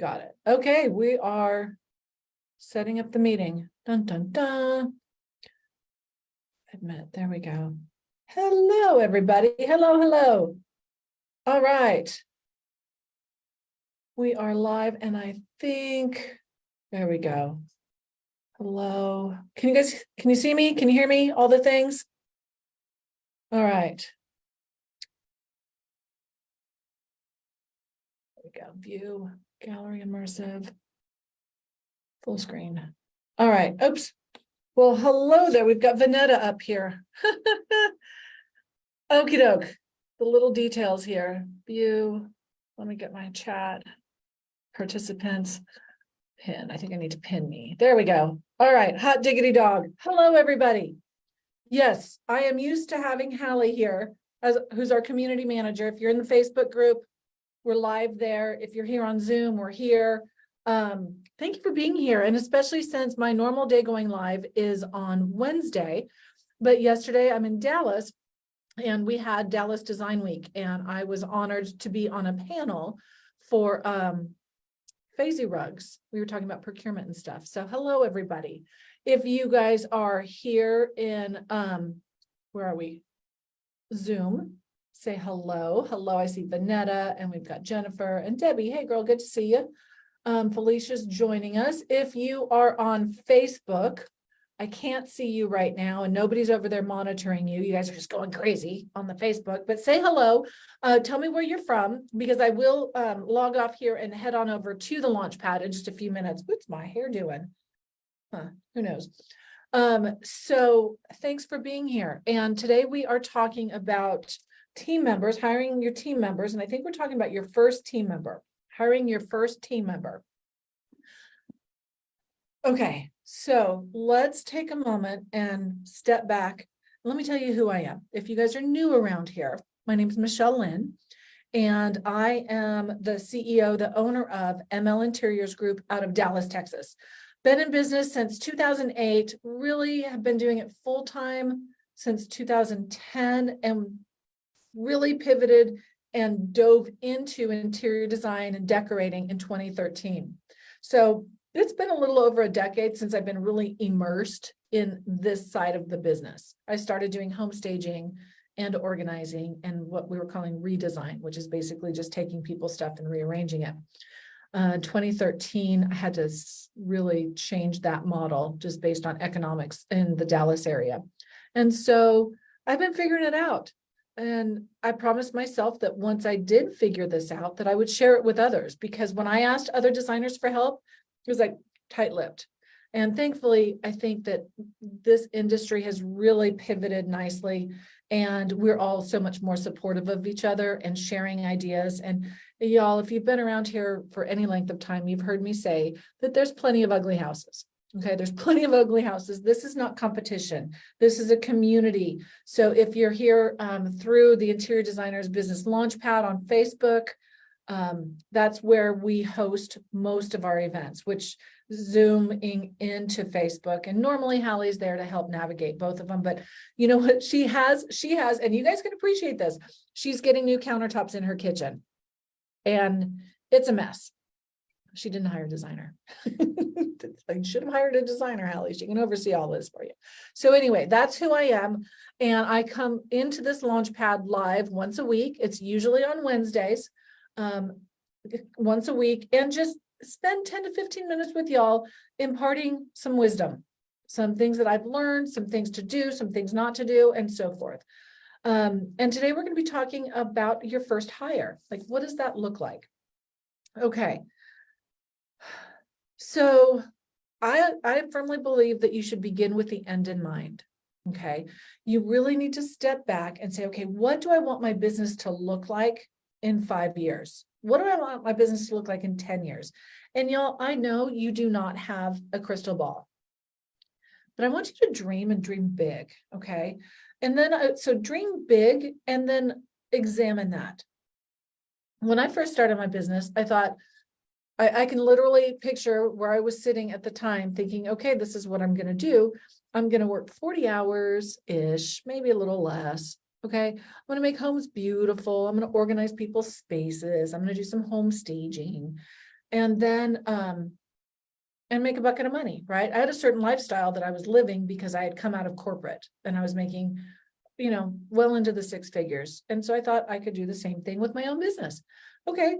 Got it. Okay, we are setting up the meeting. Dun, dun, dun. Admit, there we go. Hello, everybody. Hello, hello. All right. We are live, and I think, there we go. Hello. Can you see me? Can you hear me? All the things? All right. There we go. View, gallery, immersive, full screen. All right. Oops. Well, hello there. We've got Vanetta up here. Okie doke. The little details here. View. Let me get my chat. Participants. Pin. I think I need to pin me. There we go. All right. Hot diggity dog. Hello, everybody. Yes, I am used to having Hallie here, who's our community manager. If you're in the Facebook group, we're live there. If you're here on Zoom, we're here. Thank you for being here. And especially since my normal day going live is on Wednesday, but yesterday I'm in Dallas and we had Dallas Design Week, and I was honored to be on a panel for Phasey rugs. We were talking about procurement and stuff. So hello, everybody. If you guys are here in, where are we? Zoom, say hello. Hello, I see Vanetta, and we've got Jennifer and Debbie. Hey girl, good to see you. Felicia's joining us. If you are on Facebook, I can't see you right now, and nobody's over there monitoring you. You guys are just going crazy on the Facebook, but say hello. Tell me where you're from, because I will log off here and head on over to the launch pad in just a few minutes. What's my hair doing? Who knows? So thanks for being here. And today we are talking about team members, hiring your team members. And I think we're talking about your first team member, hiring your first team member. Okay, so let's take a moment and step back. Let me tell you who I am. If you guys are new around here, my name is Michelle Lynn, and I am the CEO, the owner of ML Interiors Group out of Dallas, Texas. Been in business since 2008, really have been doing it full-time since 2010, and really pivoted and dove into interior design and decorating in 2013. So it's been a little over a decade since I've been really immersed in this side of the business. I started doing home staging and organizing and what we were calling redesign, which is basically just taking people's stuff and rearranging it. 2013, I had to really change that model just based on economics in the Dallas area. And so I've been figuring it out. And I promised myself that once I did figure this out, that I would share it with others, because when I asked other designers for help, it was like tight-lipped. And thankfully, I think that this industry has really pivoted nicely, and we're all so much more supportive of each other and sharing ideas. And y'all, if you've been around here for any length of time, you've heard me say that there's plenty of ugly houses. Okay, there's plenty of ugly houses. This is not competition. This is a community. So if you're here through the Interior Designers Business Launchpad on Facebook, that's where we host most of our events, which zooming into Facebook. And normally Hallie's there to help navigate both of them. But you know what she has, and you guys can appreciate this. She's getting new countertops in her kitchen, and it's a mess. She didn't hire a designer. I should have hired a designer, Hallie. She can oversee all this for you. So anyway, that's who I am. And I come into this launch pad live once a week. It's usually on Wednesdays, once a week, and just spend 10 to 15 minutes with y'all imparting some wisdom, some things that I've learned, some things to do, some things not to do, and so forth. And today we're going to be talking about your first hire. Like, what does that look like? Okay. So I firmly believe that you should begin with the end in mind. Okay. You really need to step back and say, okay, what do I want my business to look like in 5 years? What do I want my business to look like in 10 years? And y'all, I know you do not have a crystal ball, but I want you to dream and dream big. Okay. And then, so dream big and then examine that. When I first started my business, I thought, I can literally picture where I was sitting at the time thinking, okay, this is what I'm going to do. I'm going to work 40 hours-ish, maybe a little less. Okay. I'm going to make homes beautiful. I'm going to organize people's spaces. I'm going to do some home staging. and then, and make a bucket of money, right? I had a certain lifestyle that I was living because I had come out of corporate and I was making, well into the six figures. And so I thought I could do the same thing with my own business. Okay,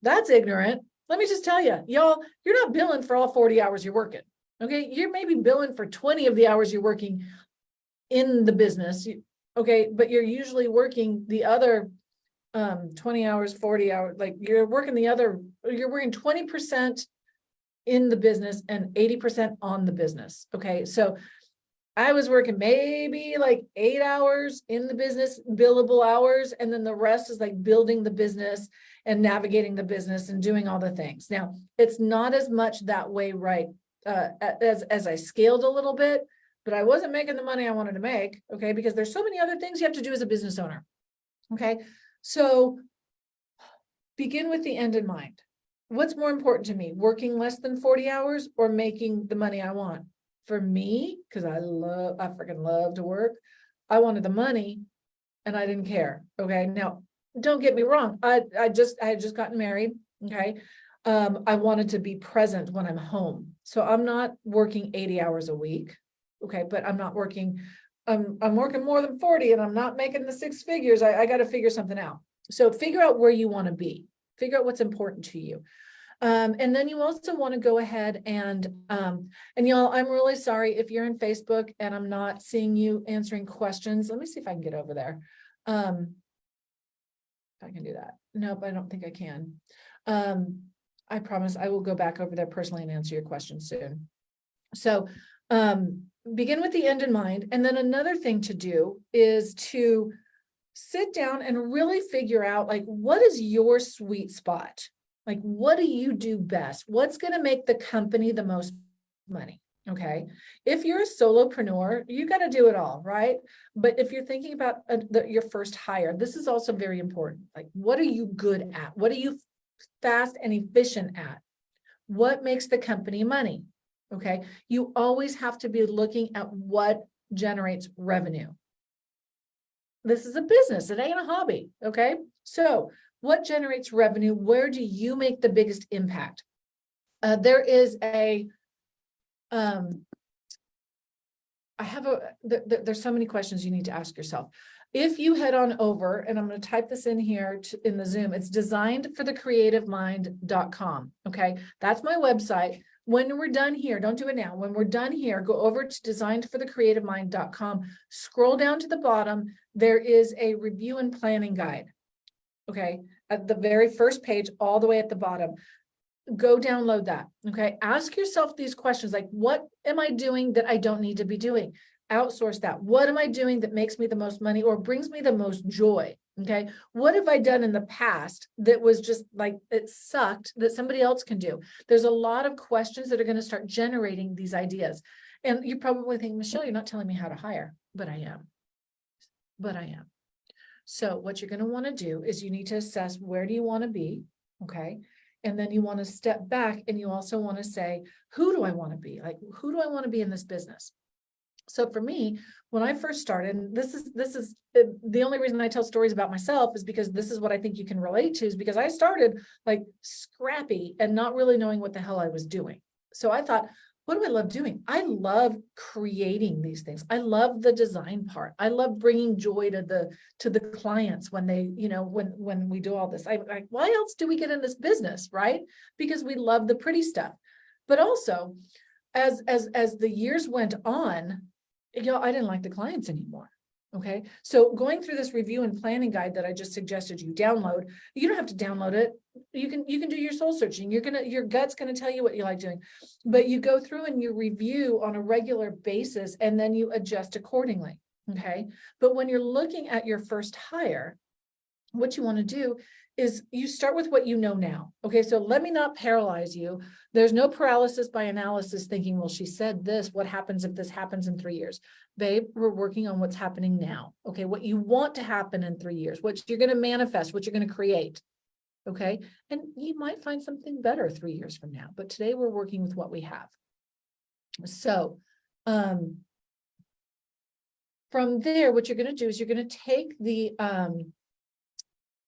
that's ignorant. Let me just tell you, y'all, you're not billing for all 40 hours you're working. Okay, you're maybe billing for 20 of the hours you're working in the business. Okay, but you're usually working the other 20 hours, 40 hours, like you're working 20% in the business and 80% on the business. Okay, so I was working maybe like 8 hours in the business, billable hours, and then the rest is like building the business and navigating the business and doing all the things. Now, it's not as much that way, right? As I scaled a little bit, but I wasn't making the money I wanted to make, okay? Because there's so many other things you have to do as a business owner, okay? So begin with the end in mind. What's more important to me, working less than 40 hours or making the money I want? For me, because I freaking love to work, I wanted the money and I didn't care. Okay. Now, don't get me wrong. I had just gotten married. Okay. I wanted to be present when I'm home. So I'm not working 80 hours a week. Okay. But I'm not working, I'm working more than 40 and I'm not making the six figures. I got to figure something out. So figure out where you want to be. Figure out what's important to you. And then you also want to go ahead and y'all, I'm really sorry if you're in Facebook and I'm not seeing you answering questions. Let me see if I can get over there. If I can do that. Nope, I don't think I can. I promise I will go back over there personally and answer your questions soon. So begin with the end in mind. And then another thing to do is to sit down and really figure out, like, what is your sweet spot? Like, what do you do best? What's going to make the company the most money? Okay. If you're a solopreneur, you got to do it all, right? But if you're thinking about your first hire, this is also very important. Like, what are you good at? What are you fast and efficient at? What makes the company money? Okay. You always have to be looking at what generates revenue. This is a business. It ain't a hobby. Okay. So what generates revenue? Where do you make the biggest impact? There's so many questions you need to ask yourself. If you head on over, and I'm going to type this in here in the Zoom, it's designedforthecreativemind.com. Okay. That's my website. When we're done here, don't do it now. When we're done here, go over to designedforthecreativemind.com, scroll down to the bottom. There is a review and planning guide. Okay. At the very first page, all the way at the bottom, go download that. Okay. Ask yourself these questions, like, what am I doing that I don't need to be doing? Outsource that. What am I doing that makes me the most money or brings me the most joy? Okay. What have I done in the past that was just like, it sucked, that somebody else can do? There's a lot of questions that are going to start generating these ideas. And you probably think, Michelle, you're not telling me how to hire, but I am. So what you're going to want to do is you need to assess, where do you want to be? Okay. And then you want to step back and you also want to say, who do I want to be? Like, who do I want to be in this business? So for me, when I first started, and this is the only reason I tell stories about myself is because this is what I think you can relate to, is because I started like scrappy and not really knowing what the hell I was doing. So I thought, what do I love doing? I love creating these things. I love the design part. I love bringing joy to the clients when they, when we do all this. I like, why else do we get in this business, right? Because we love the pretty stuff. But also, as the years went on, I didn't like the clients anymore. Okay. So going through this review and planning guide that I just suggested you download, you don't have to download it. You can do your soul searching. Your gut's going to tell you what you like doing, but you go through and you review on a regular basis and then you adjust accordingly. Okay. But when you're looking at your first hire, what you want to do is you start with what you know now. Okay, so let me not paralyze you. There's no paralysis by analysis thinking, well, she said this, what happens if this happens in 3 years? Babe, we're working on what's happening now. Okay, what you want to happen in 3 years, what you're going to manifest, what you're going to create. Okay, and you might find something better 3 years from now, but today we're working with what we have. So from there, what you're going to do is you're going to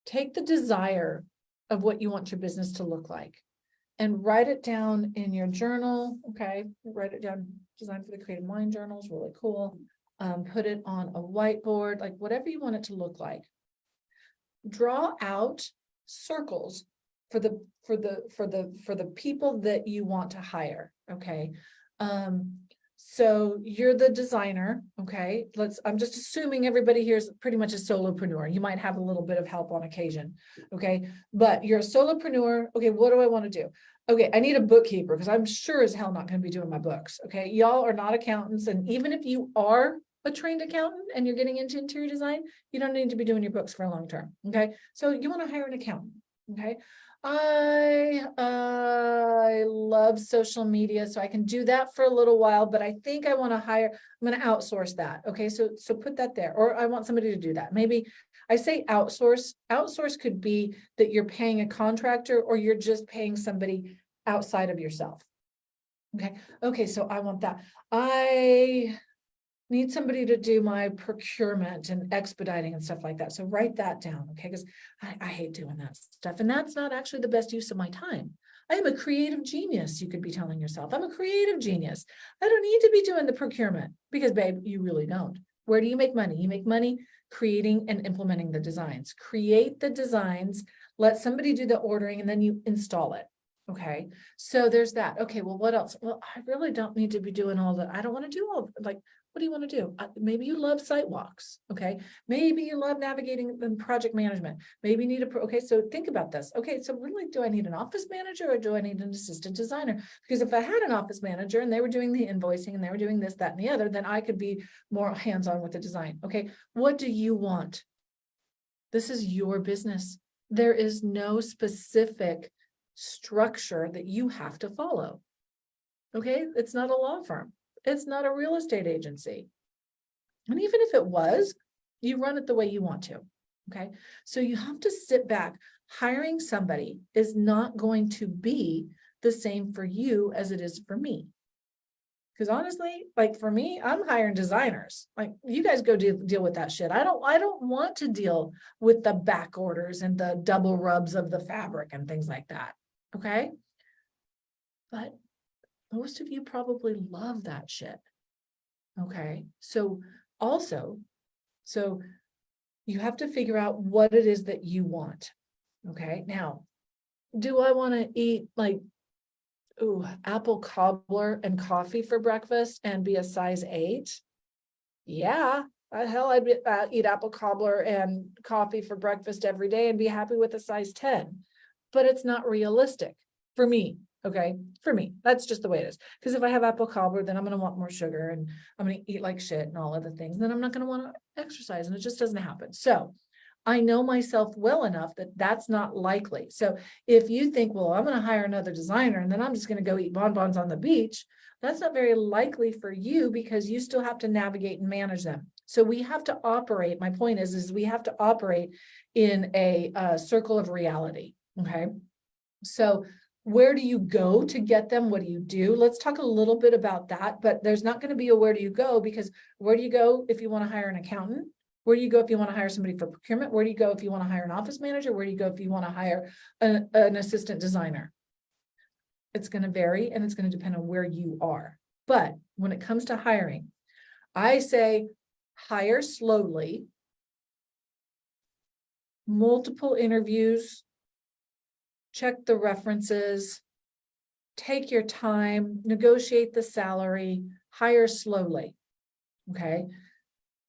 take the desire of what you want your business to look like. and write it down in your journal. Okay, write it down. Design for the Creative Mind journal is really cool. Put it on a whiteboard, like whatever you want it to look like. Draw out circles for the people that you want to hire. Okay. So you're the designer. Okay. I'm just assuming everybody here is pretty much a solopreneur. You might have a little bit of help on occasion. Okay. But you're a solopreneur. Okay. What do I want to do? Okay. I need a bookkeeper because I'm sure as hell not going to be doing my books. Okay. Y'all are not accountants. And even if you are a trained accountant and you're getting into interior design, you don't need to be doing your books for a long term. Okay. So you want to hire an accountant. Okay. I love social media, so I can do that for a little while, but I think I want to hire, I'm going to outsource that. Okay. So put that there, or I want somebody to do that. Maybe I say outsource. Outsource could be that you're paying a contractor or you're just paying somebody outside of yourself. Okay. Okay. So I want that. I need somebody to do my procurement and expediting and stuff like that. So write that down, okay? Because I hate doing that stuff. And that's not actually the best use of my time. I am a creative genius, you could be telling yourself. I'm a creative genius. I don't need to be doing the procurement because, babe, you really don't. Where do you make money? You make money creating and implementing the designs. Create the designs, let somebody do the ordering, and then you install it. Okay, so there's that. Okay, well, what else? Well, I really don't need to be doing all the, I don't want to do all, like, what do you want to do? Maybe you love site walks. Okay. Maybe you love navigating and project management. Maybe you need okay. So think about this. Okay. So really, do I need an office manager or do I need an assistant designer? Because if I had an office manager and they were doing the invoicing and they were doing this, that, and the other, then I could be more hands-on with the design. Okay. What do you want? This is your business. There is no specific structure that you have to follow. Okay. It's not a law firm. It's not a real estate agency. And even if it was, you run it the way you want to. Okay. So you have to sit back. Hiring somebody is not going to be the same for you as it is for me. Because honestly, like for me, I'm hiring designers. Like you guys go deal with that shit. I don't want to deal with the back orders and the double rubs of the fabric and things like that. Okay. But most of you probably love that shit. Okay. So you have to figure out what it is that you want. Okay. Now, do I want to eat like, apple cobbler and coffee for breakfast and be a size 8? Yeah. Hell, I'd eat apple cobbler and coffee for breakfast every day and be happy with a size 10. But it's not realistic for me. Okay. For me, that's just the way it is. Because if I have apple cobbler, then I'm going to want more sugar and I'm going to eat like shit and all other things. Then I'm not going to want to exercise and it just doesn't happen. So I know myself well enough that that's not likely. So if you think, well, I'm going to hire another designer and then I'm just going to go eat bonbons on the beach, that's not very likely for you because you still have to navigate and manage them. So we have to operate. My point is we have to operate in a circle of reality. Okay. So where do you go to get them? What do you do? Let's talk a little bit about that, but there's not going to be a where do you go, because where do you go if you want to hire an accountant? Where do you go if you want to hire somebody for procurement? Where do you go if you want to hire an office manager? Where do you go if you want to hire an assistant designer? It's going to vary and it's going to depend on where you are. But when it comes to hiring, I say hire slowly, multiple interviews, check the references, take your time, negotiate the salary, hire slowly. Okay.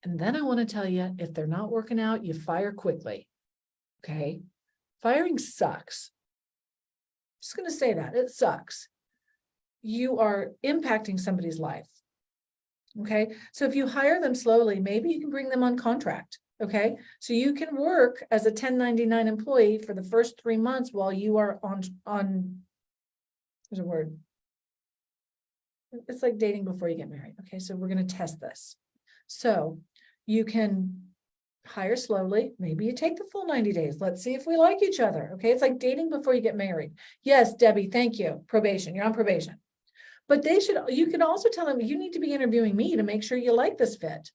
And then I want to tell you, if they're not working out, you fire quickly. Okay. Firing sucks. Just going to say that it sucks. You are impacting somebody's life. Okay. So if you hire them slowly, maybe you can bring them on contract. Okay. So you can work as a 1099 employee for the first 3 months while you are on, there's a word. It's like dating before you get married. Okay. So we're going to test this. So you can hire slowly. Maybe you take the full 90 days. Let's see if we like each other. Okay. It's like dating before you get married. Yes, Debbie, thank you. Probation. You're on probation. But you can also tell them you need to be interviewing me to make sure you like this fit.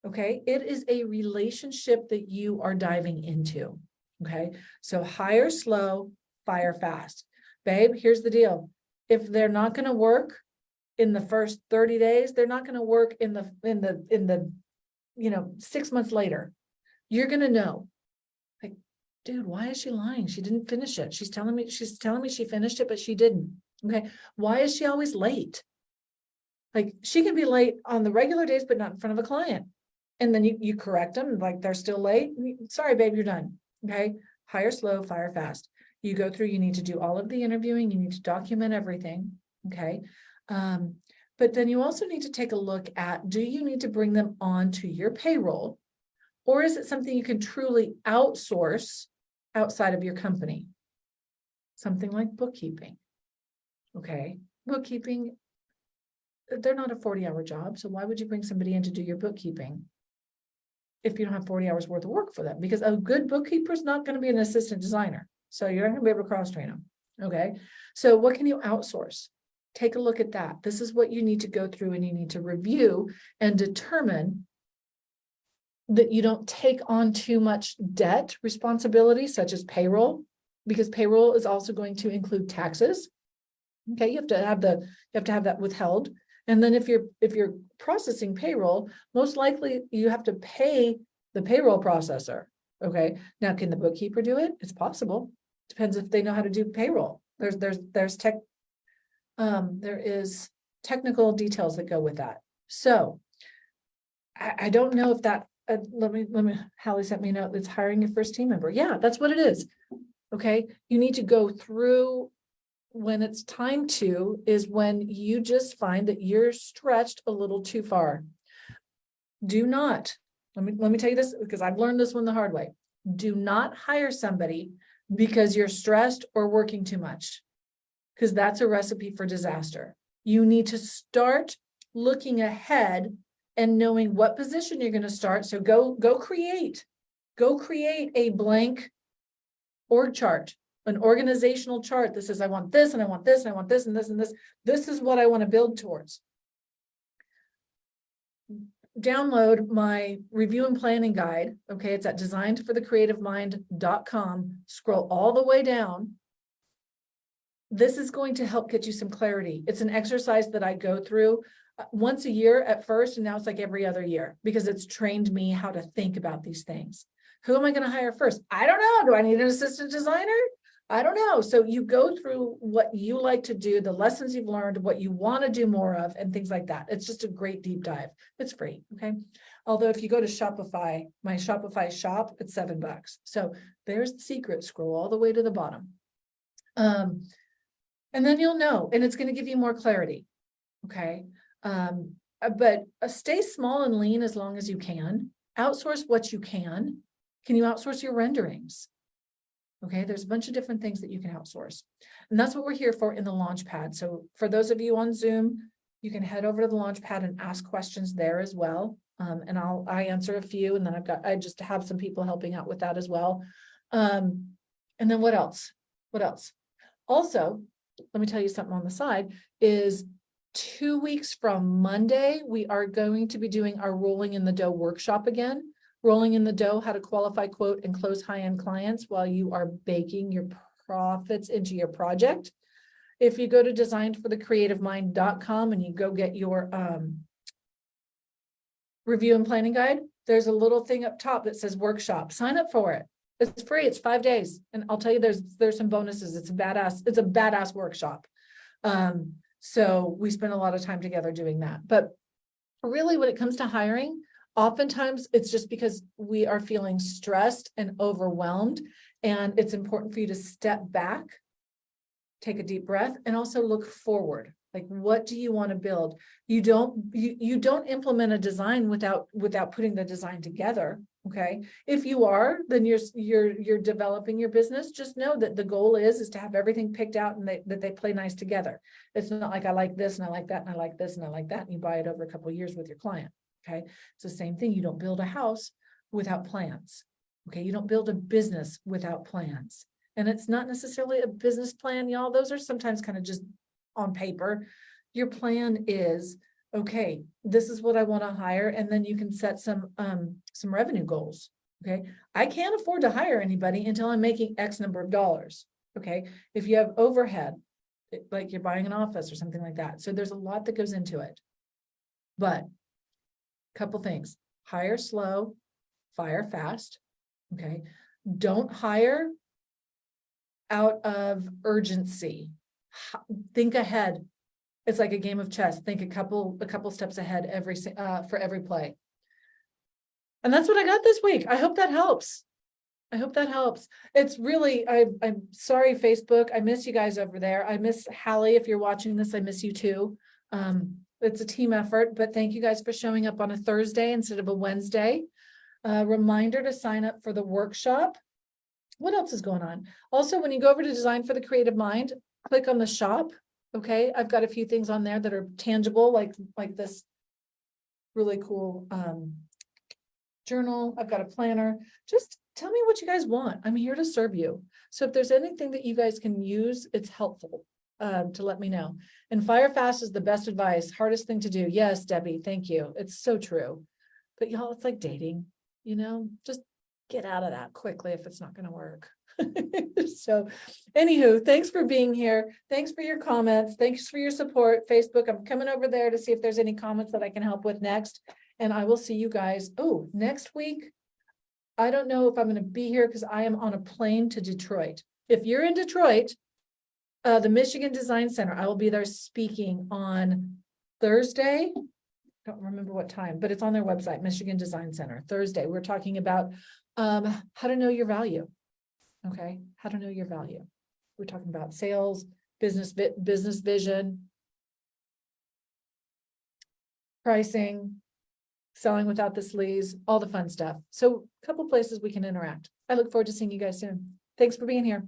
Okay. It is a relationship that you are diving into. Okay. So hire slow, fire fast. babe, here's the deal. If they're not going to work in the first 30 days, they're not going to work in the 6 months later. You're going to know, like, dude, why is she lying? She didn't finish it. She's telling me she finished it, but she didn't. Okay. Why is she always late? Like, she can be late on the regular days, but not in front of a client. And then you correct them, like they're still late. Sorry, babe, you're done. Okay. Hire slow, fire fast. You go through, you need to do all of the interviewing. You need to document everything. Okay. But then you also need to take a look at, do you need to bring them onto your payroll? Or is it something you can truly outsource outside of your company? Something like bookkeeping. Okay. Bookkeeping, they're not a 40-hour job. So why would you bring somebody in to do your bookkeeping if you don't have 40 hours worth of work for them? Because a good bookkeeper is not going to be an assistant designer. So you're not going to be able to cross-train them. Okay. So what can you outsource? Take a look at that. This is what you need to go through, and you need to review and determine that you don't take on too much debt responsibility, such as payroll, because payroll is also going to include taxes. Okay, you have to have that withheld. And then if you're processing payroll, most likely you have to pay the payroll processor. Okay, now can the bookkeeper do it? It's possible. Depends if they know how to do payroll. There is technical details that go with that. So I don't know if that, let me, Hallie sent me a note, it's hiring your first team member. Yeah, that's what it is. Okay. You need to go through, when it's time to, is when you just find that you're stretched a little too far. Do not, let me tell you this, because I've learned this one the hard way. Do not hire somebody because you're stressed or working too much, because that's a recipe for disaster. You need to start looking ahead and knowing what position you're going to start. So go create a blank org chart, an organizational chart that says, I want this, and I want this, and I want this, and this, and this. This is what I want to build towards. Download my review and planning guide. Okay. It's at designedforthecreativemind.com. Scroll all the way down. This is going to help get you some clarity. It's an exercise that I go through once a year at first, and now it's like every other year, because it's trained me how to think about these things. Who am I going to hire first? I don't know. Do I need an assistant designer? I don't know. So you go through what you like to do, the lessons you've learned, what you want to do more of, and things like that. It's just a great deep dive. It's free. Okay. Although if you go to Shopify, my Shopify shop, it's $7. So there's the secret. Scroll all the way to the bottom. And then you'll know, and it's going to give you more clarity. Okay. But stay small and lean as long as you can. Outsource what you can. Can you outsource your renderings? Okay, there's a bunch of different things that you can outsource. And that's what we're here for in the Launchpad. So for those of you on Zoom, you can head over to the Launchpad and ask questions there as well. And I answer a few, and then I just have some people helping out with that as well. And then what else? Also, let me tell you something on the side is 2 weeks from Monday, we are going to be doing our Rolling in the Dough workshop again. Rolling in the dough, how to qualify, quote, and close high-end clients while you are baking your profits into your project. If you go to designedforthecreativemind.com and you go get your review and planning guide, there's a little thing up top that says workshop. Sign up for it. It's free. It's 5 days. And I'll tell you, there's some bonuses. It's a badass workshop. So we spend a lot of time together doing that. But really, when it comes to hiring, oftentimes it's just because we are feeling stressed and overwhelmed, and it's important for you to step back, take a deep breath, and also look forward. Like, what do you want to build? You don't implement a design without putting the design together. Okay. If you are, then you're developing your business. Just know that the goal is to have everything picked out and that they play nice together. It's not like I like this and I like that and I like this and I like that, and you buy it over a couple of years with your client. Okay. It's the same thing. You don't build a house without plans. Okay. You don't build a business without plans. And it's not necessarily a business plan, y'all. Those are sometimes kind of just on paper. Your plan is, okay, this is what I want to hire. And then you can set some revenue goals. Okay. I can't afford to hire anybody until I'm making X number of dollars. Okay, if you have overhead, like you're buying an office or something like that. So there's a lot that goes into it. But couple things, hire slow, fire fast. Okay, don't hire out of urgency. Think ahead. It's like a game of chess. Think a couple steps ahead for every play. And that's what I got this week. I hope that helps. I hope that helps. It's really, I'm sorry, Facebook. I miss you guys over there. I miss Hallie. If you're watching this, I miss you too. It's a team effort, but thank you guys for showing up on a Thursday instead of a Wednesday. Reminder to sign up for the workshop. What else is going on? Also, when you go over to Design for the Creative Mind, click on the shop. Okay, I've got a few things on there that are tangible, like this really cool journal. I've got a planner. Just tell me what you guys want. I'm here to serve you. So if there's anything that you guys can use, it's helpful to let me know. And fire fast is the best advice. Hardest thing to do. Yes, Debbie, thank you. It's so true. But y'all, it's like dating, just get out of that quickly if it's not going to work. So anywho, thanks for being here. Thanks for your comments. Thanks for your support. Facebook, I'm coming over there to see if there's any comments that I can help with next. And I will see you guys. Oh, next week. I don't know if I'm going to be here because I am on a plane to Detroit. If you're in Detroit, the Michigan Design Center, I will be there speaking on Thursday. Don't remember what time, but it's on their website, Michigan Design Center. Thursday, we're talking about how to know your value. Okay, how to know your value. We're talking about sales, business vision, pricing, selling without the sleaze, all the fun stuff. So a couple places we can interact. I look forward to seeing you guys soon. Thanks for being here.